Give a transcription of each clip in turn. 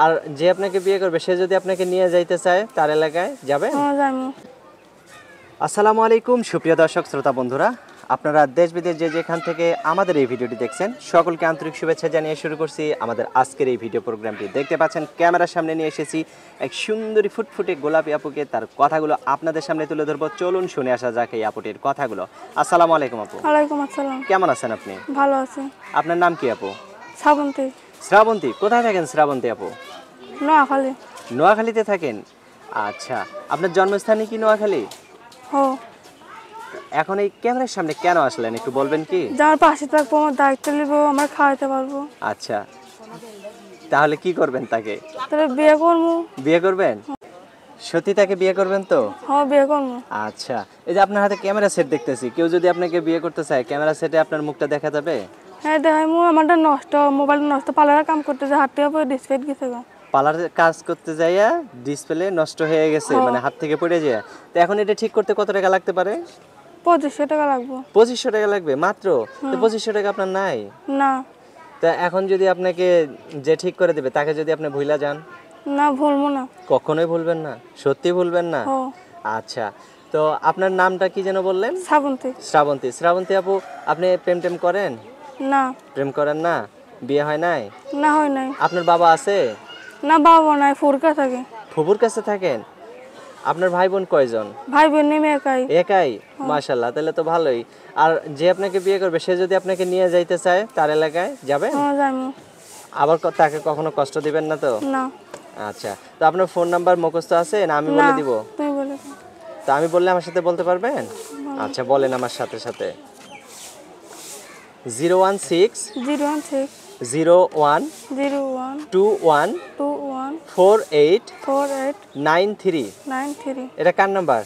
আর যে আপনাকে বিয়ে করবে সে যদি আপনাকে নিয়ে যাইতে চায় তার এলাকায় যাবেন? হ্যাঁ যাবো। আসসালামু আলাইকুম সুপ্রিয় দর্শক শ্রোতা বন্ধুরা, আপনারা দেশ বিদেশ যে যেখান থেকে আমাদের এই ভিডিওটি দেখছেন সকলকে আন্তরিক শুভেচ্ছা জানিয়ে শুরু করছি আমাদের আজকের এই ভিডিও প্রোগ্রামটি। দেখতে পাচ্ছেন ক্যামেরার সামনে নিয়ে এসেছি এক সুন্দরী ফুটফুটে গোলাপি আপুকে, তার কথাগুলো আপনাদের সামনে তুলে ধরবো। চলুন শুনে আসা যাক এই আপুটির কথাগুলো। আসসালামু আলাইকুম আপু। ওয়ালাইকুম আসসালাম। কেমন আছেন আপনি? ভালো আছি। আপনার নাম কি আপু? শ্রাবন্তী। শ্রাবন্তী, কোথায় থাকেন শ্রাবন্তী আপু? নোয়াখালী। নোয়াখালীতে থাকেন? আচ্ছা, আপনার জন্মস্থানই কি নোয়াখালী? হো। এখন এই ক্যামেরার সামনে কেন আসলেন একটু বলবেন কি? যার পাশে থাকবো, আমার দায়িত্ব নিব, আমরা খাওয়াতে পারবো। আচ্ছা, তাহলে কি করবেন তাকে? তাহলে বিয়ে করবো। বিয়ে করবেন? সত্যি তাকে বিয়ে করবেন তো? হ্যাঁ বিয়ে করবো। আচ্ছা, এই যে আপনার হাতে ক্যামেরা সেট দেখতেছি, কেউ যদি আপনাকে বিয়ে করতে চায় ক্যামেরা সেটে আপনার মুখটা দেখা যাবে? হ্যাঁ দেখাই, আমারটা নষ্ট, মোবাইলটা নষ্ট, পার্লারের কাম করতে যে হাত থেকে পরে ডিসপ্লে গেছে গা। পার্লারে কাজ করতে যাইয়া ডিসপ্লে নষ্ট হয়ে গেছে, মানে হাত থেকে পড়ে যায়। তো এখন এটা ঠিক করতে কত টাকা লাগতে পারে? 2500 টাকা লাগবে। 2500 টাকা লাগবে মাত্র? তো 2500 টাকা আপনার নাই? না। তা এখন যদি আপনাকে যে ঠিক করে দেবে তাকে যদি আপনি ভুলা যান? না ভুলবো না। কখনোই ভুলবেন না? সত্যি ভুলবেন না? হো। আচ্ছা, তো আপনার নামটা কি যেন বললেন? শ্রাবন্তী। শ্রাবন্তী। শ্রাবন্তী আপু, আপনি প্রেম টেম করেন? না। প্রেম করেন না? বিয়ে হয় নাই? না হয় নাই। আপনার বাবা আছে? না বাবা নাই, ফুরকা থাকে। ফুফুর কাছে থাকেন? আপনার ভাই বোন কয়জন? ভাই বোন নেমে একাই। একাই? মাশাআল্লাহ, তাহলে তো ভালোই। আর যে আপনাকে বিয়ে করবে সে যদি আপনাকে নিয়ে যাইতে চায় তার এলাকায় যাবেন? হ্যাঁ যাবো। আবার তাকে কখনো কষ্ট দিবেন না তো? না। আচ্ছা, তো আপনার ফোন নাম্বার মুখস্থ আছে না আমি বলে দিব? তুমি বলে দাও। তো আমি বললে আমার সাথে বলতে পারবেন? আচ্ছা বলেন আমার সাথে সাথে। 016 016 01 01 21 21 48 48 93। 93। এটা কার নাম্বার?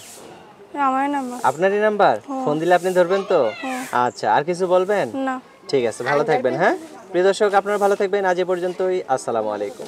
আমার নাম্বার। আপনারই নাম্বার? ফোন দিলে আপনি ধরবেন তো? আচ্ছা, আর কিছু বলবেন? না। ঠিক আছে, ভালো থাকবেন। হ্যাঁ প্রিয় দর্শক, আপনারা ভালো থাকবেন। আজ এ পর্যন্তই। আসসালামু আলাইকুম।